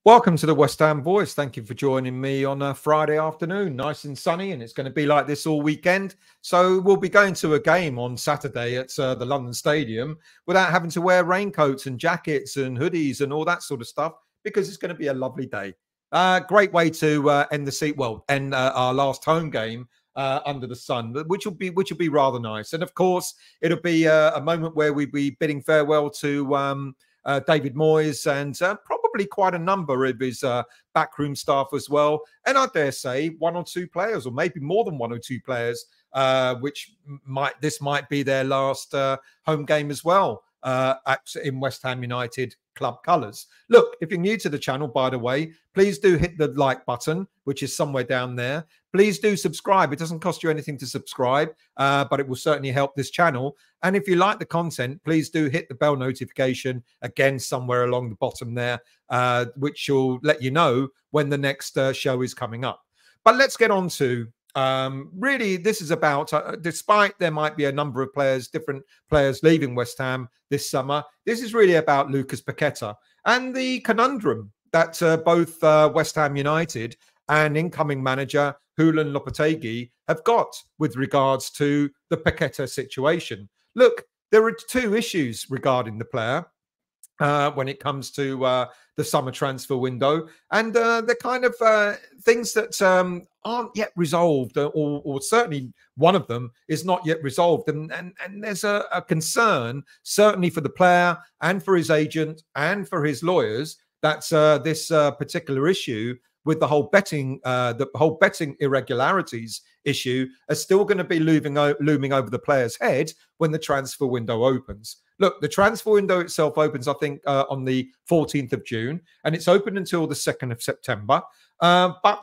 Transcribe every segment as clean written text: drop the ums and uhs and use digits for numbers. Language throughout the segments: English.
Welcome to the West Ham Voice. Thank you for joining me on a Friday afternoon. Nice and sunny, and it's going to be like this all weekend. So we'll be going to a game on Saturday at the London Stadium without having to wear raincoats and jackets and hoodies and all that sort of stuff, because it's going to be a lovely day. Great way to end our last home game under the sun, which will be rather nice. And of course, it'll be a moment where we'll be bidding farewell to David Moyes and probably quite a number of his backroom staff as well. And I dare say one or two players, or maybe more than one or two players, which might be their last home game as well in West Ham United club colours. Look, if you're new to the channel, by the way, please do hit the like button, which is somewhere down there. Please do subscribe. It doesn't cost you anything to subscribe, but it will certainly help this channel. And if you like the content, please do hit the bell notification, again, somewhere along the bottom there, which will let you know when the next show is coming up. But let's get on to really, this is about, despite there might be a number of players, different players leaving West Ham this summer, this is really about Lucas Paqueta and the conundrum that both West Ham United and incoming manager Julen Lopetegui have got with regards to the Paqueta situation. Look, there are two issues regarding the player when it comes to the summer transfer window, and the kind of things that aren't yet resolved, or certainly one of them is not yet resolved. And there's a concern, certainly for the player and for his agent and for his lawyers, that this particular issue with the whole betting irregularities issue are still going to be looming over the player's head when the transfer window opens. Look, the transfer window itself opens, I think, on the 14th of June, and it's open until the 2nd of September. But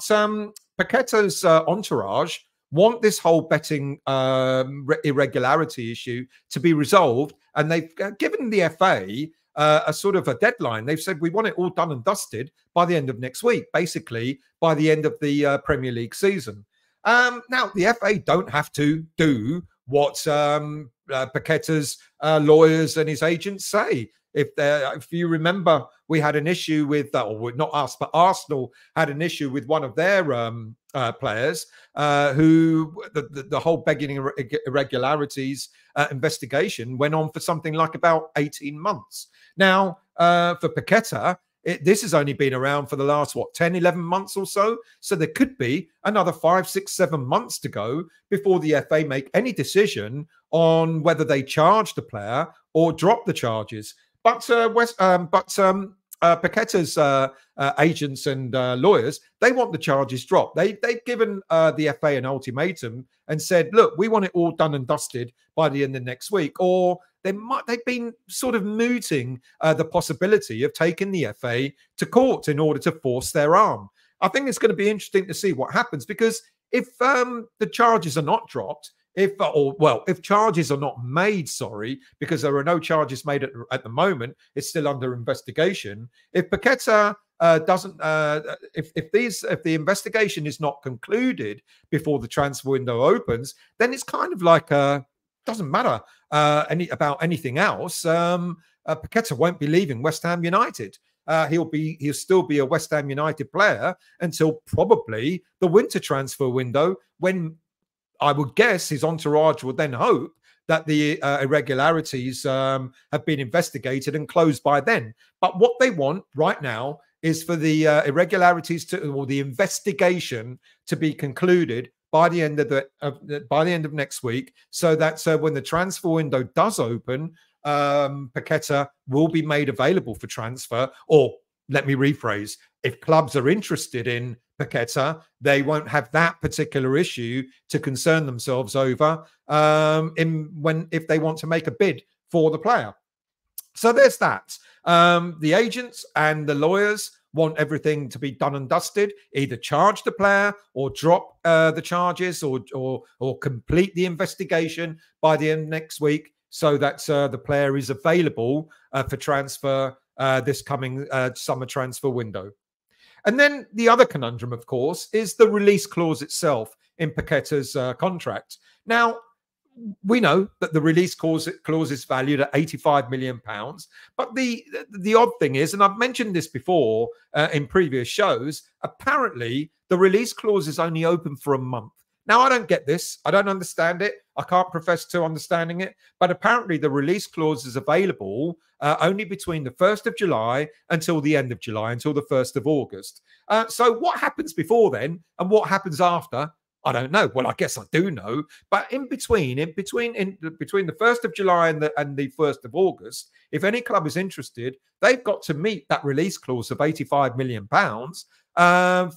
Paqueta's entourage want this whole betting irregularity issue to be resolved, and they've given the FA a sort of a deadline. They've said, we want it all done and dusted by the end of next week, basically by the end of the Premier League season. Now, the FA don't have to do what Paqueta's lawyers and his agents say. If you remember, we had an issue with, or not us, but Arsenal had an issue with one of their players who the whole begging irregularities investigation went on for something like about 18 months. Now, for Paqueta, this has only been around for the last, 10, 11 months or so. So there could be another 5, 6, 7 months to go before the FA make any decision on whether they charge the player or drop the charges. But Paqueta's agents and lawyers, they want the charges dropped. They've given the FA an ultimatum and said, look, we want it all done and dusted by the end of next week. Or they've been sort of mooting the possibility of taking the FA to court in order to force their arm. I think it's going to be interesting to see what happens, because if the charges are not dropped, if charges are not made, because there are no charges made at the moment, it's still under investigation. If Paqueta if the investigation is not concluded before the transfer window opens, then it's kind of like doesn't matter about anything else. Paqueta won't be leaving West Ham United. He'll still be a West Ham United player until probably the winter transfer window, when I would guess his entourage would then hope that the irregularities have been investigated and closed by then. But what they want right now is for the irregularities or the investigation to be concluded by the end of next week, so that when the transfer window does open, Paqueta will be made available for transfer. Or let me rephrase: if clubs are interested in Paqueta, they won't have that particular issue to concern themselves over if they want to make a bid for the player. So there's that. The agents and the lawyers want everything to be done and dusted, either charge the player or drop the charges, or complete the investigation by the end of next week, so that the player is available for transfer this coming summer transfer window. And then the other conundrum, of course, is the release clause itself in Paqueta's contract. Now, we know that the release clause is valued at £85 million. But the odd thing is, and I've mentioned this before in previous shows, apparently the release clause is only open for a month. Now, I don't get this. I don't understand it. I can't profess to understanding it. But apparently the release clause is available only between the 1st of July until the end of July, until the 1st of August. So what happens before then and what happens after? I don't know. Well, I guess I do know. But in between the 1st of July and the 1st of August, if any club is interested, they've got to meet that release clause of £85 million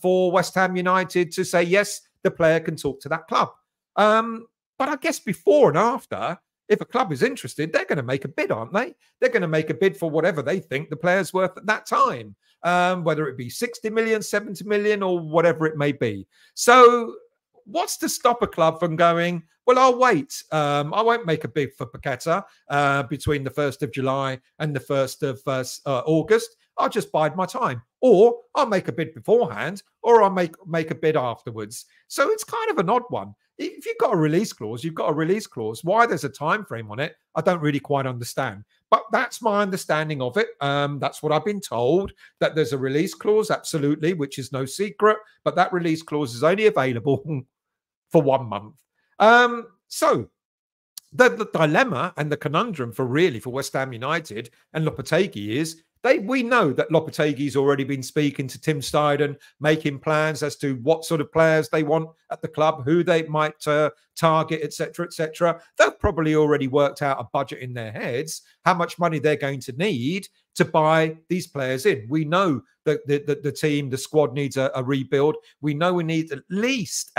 for West Ham United to say, yes, the player can talk to that club. But I guess before and after, if a club is interested, they're going to make a bid, aren't they? They're going to make a bid for whatever they think the player's worth at that time, whether it be 60 million, 70 million, or whatever it may be. So what's to stop a club from going, well, I'll wait. I won't make a bid for Paqueta between the 1st of July and the 1st of August. I'll just bide my time. Or I'll make a bid beforehand, or I'll make a bid afterwards. So it's kind of an odd one. If you've got a release clause, you've got a release clause. Why there's a time frame on it, I don't really quite understand. But that's my understanding of it. That's what I've been told, that there's a release clause, absolutely, which is no secret. But that release clause is only available for 1 month. So the dilemma and the conundrum for West Ham United and Lopetegui is, we know that Lopetegui's already been speaking to Tim Steidten, making plans as to what sort of players they want at the club, who they might target, etc., etc. They've probably already worked out a budget in their heads, how much money they're going to need to buy these players in. We know that the team, the squad needs a rebuild. We know we need at least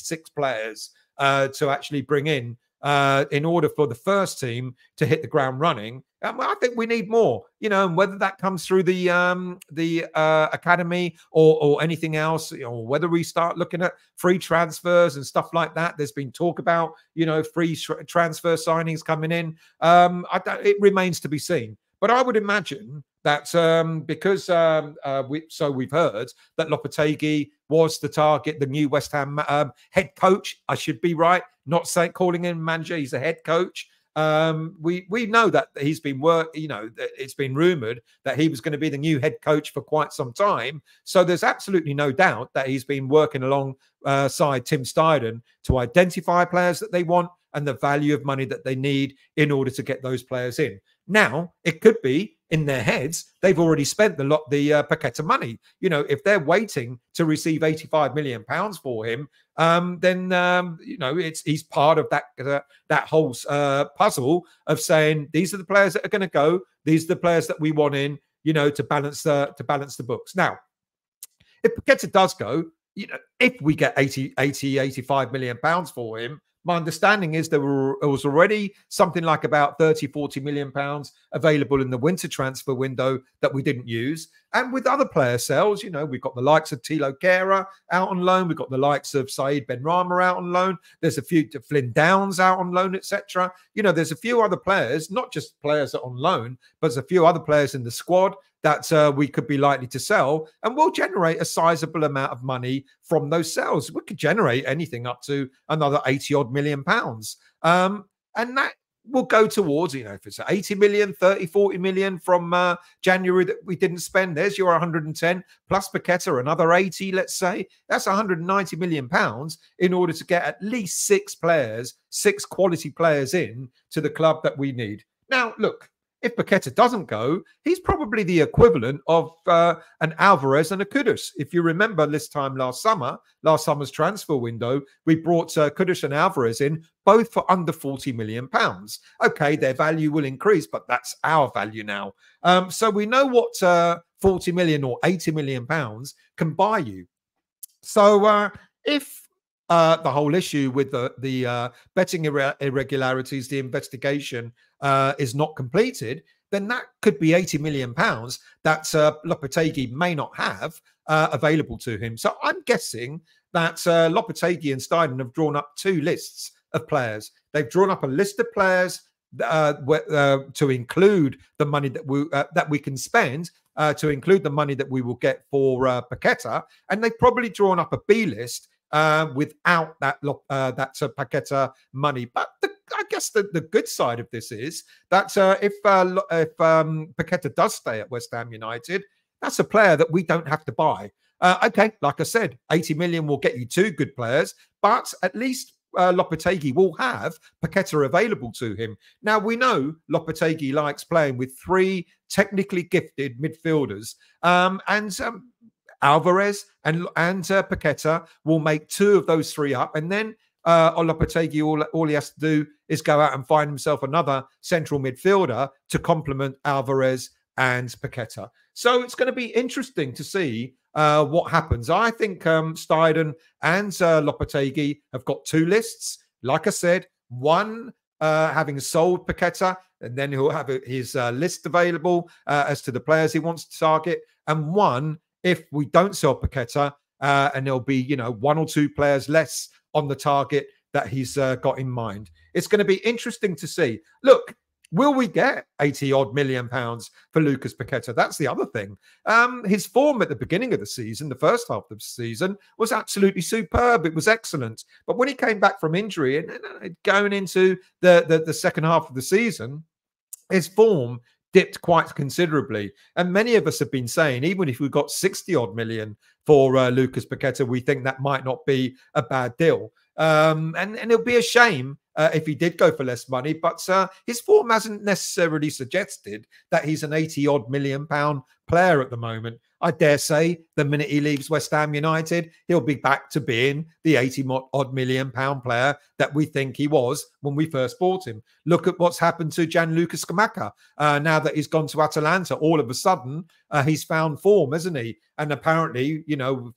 6 players to actually bring in order for the first team to hit the ground running. I think we need more, and whether that comes through the academy or anything else, or whether we start looking at free transfers and stuff like that. There's been talk about, free transfer signings coming in. It remains to be seen. But I would imagine that because we've heard that Lopetegui was the target, the new West Ham head coach. I should be right, not calling him manager. He's a head coach. We know that he's been it's been rumored that he was going to be the new head coach for quite some time. So there's absolutely no doubt that he's been working alongside Tim Steidten to identify players that they want and the value of money that they need in order to get those players in. Now, it could be in their heads, they've already spent the Paqueta money. If they're waiting to receive £85 million for him, then he's part of that whole puzzle of saying, these are the players that are going to go, these are the players that we want in, to balance the books. Now, if Paqueta does go, if we get 85 million pounds for him, my understanding is there was already something like about 30-40 million pounds available in the winter transfer window that we didn't use. And with other player sales, we've got the likes of Thilo Kehrer out on loan. We've got the likes of Said Benrahma out on loan. There's a few Flynn Downs out on loan, etc. There's a few other players, not just players that are on loan, but there's a few other players in the squad that we could be likely to sell, and we'll generate a sizable amount of money from those sales. We could generate anything up to another 80-odd million pounds. And that will go towards, if it's 80 million, 30, 40 million from January that we didn't spend, there's your 110, plus Paqueta, another 80, let's say. That's 190 million pounds in order to get at least 6 quality players in to the club that we need. Now, look, if Paqueta doesn't go, he's probably the equivalent of an Alvarez and a Kudus. If you remember last summer's transfer window, we brought Kudus and Alvarez in, both for under 40 million pounds. Okay, their value will increase, but that's our value now. So we know what 40 million or 80 million pounds can buy you. So if the whole issue with the betting irregularities, the investigation is not completed, then that could be 80 million pounds that Lopetegui may not have available to him. So I'm guessing that Lopetegui and Steidten have drawn up 2 lists of players. They've drawn up a list of players to include the money that we can spend, to include the money that we will get for Paqueta, and they've probably drawn up a B list without that Paqueta money. But I guess the good side of this is that if Paqueta does stay at West Ham United, that's a player that we don't have to buy. Okay, like I said, 80 million will get you 2 good players, but at least Lopetegui will have Paqueta available to him. Now, we know Lopetegui likes playing with 3 technically gifted midfielders, and Alvarez and Paqueta will make 2 of those 3 up, and then Lopetegui, all he has to do is go out and find himself another central midfielder to complement Alvarez and Paqueta. So it's going to be interesting to see what happens. I think Steidten and Lopetegui have got 2 lists. Like I said, one having sold Paqueta, and then he'll have his list available as to the players he wants to target, and one if we don't sell Paqueta, and there'll be 1 or 2 players less on the target that he's got in mind. It's going to be interesting to see. Look, will we get 80-odd million pounds for Lucas Paqueta? That's the other thing. His form at the beginning of the season, the first half of the season, was absolutely superb. It was excellent. But when he came back from injury and going into the second half of the season, his form dipped quite considerably. And many of us have been saying, even if we got 60-odd million for Lucas Paqueta, we think that might not be a bad deal. And it'll be a shame if he did go for less money, but his form hasn't necessarily suggested that he's an 80-odd million pound player at the moment. I dare say the minute he leaves West Ham United, he'll be back to being the 80-odd million pound player that we think he was when we first bought him. Look at what's happened to Gianluca Scamacca. Now that he's gone to Atalanta, all of a sudden he's found form, hasn't he? And apparently,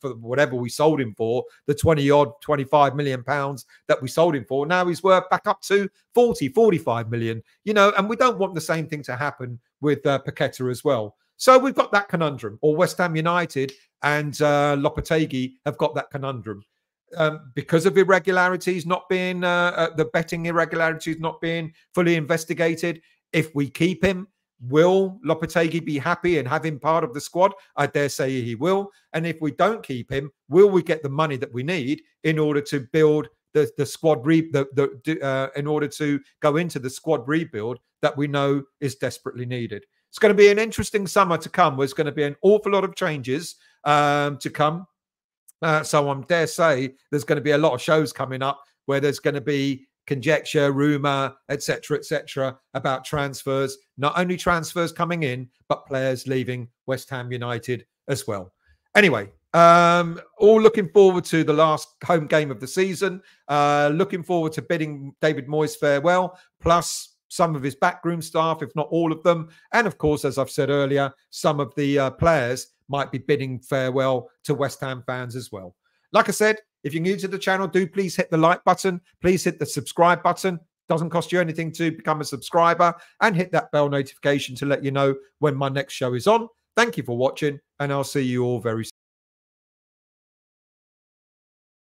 for whatever we sold him for, the 20-odd, 25 million pounds that we sold him for, now he's worth back up to 40, 45 million, and we don't want the same thing to happen with Paqueta as well. So we've got that conundrum, or West Ham United and Lopetegui have got that conundrum. Because of irregularities not being, the betting irregularities not being fully investigated, if we keep him, will Lopetegui be happy and have him part of the squad? I dare say he will. And if we don't keep him, will we get the money that we need in order to build the squad, in order to go into the squad rebuild that we know is desperately needed? It's going to be an interesting summer to come. There's going to be an awful lot of changes to come. So I dare say there's going to be a lot of shows coming up where there's going to be conjecture, rumor, etc., about transfers. Not only transfers coming in, but players leaving West Ham United as well. Anyway, all looking forward to the last home game of the season. Looking forward to bidding David Moyes farewell, plus some of his backroom staff, if not all of them. And of course, as I've said earlier, some of the players might be bidding farewell to West Ham fans as well. Like I said, if you're new to the channel, do please hit the like button. Please hit the subscribe button. Doesn't cost you anything to become a subscriber, and hit that bell notification to let you know when my next show is on. Thank you for watching, and I'll see you all very soon.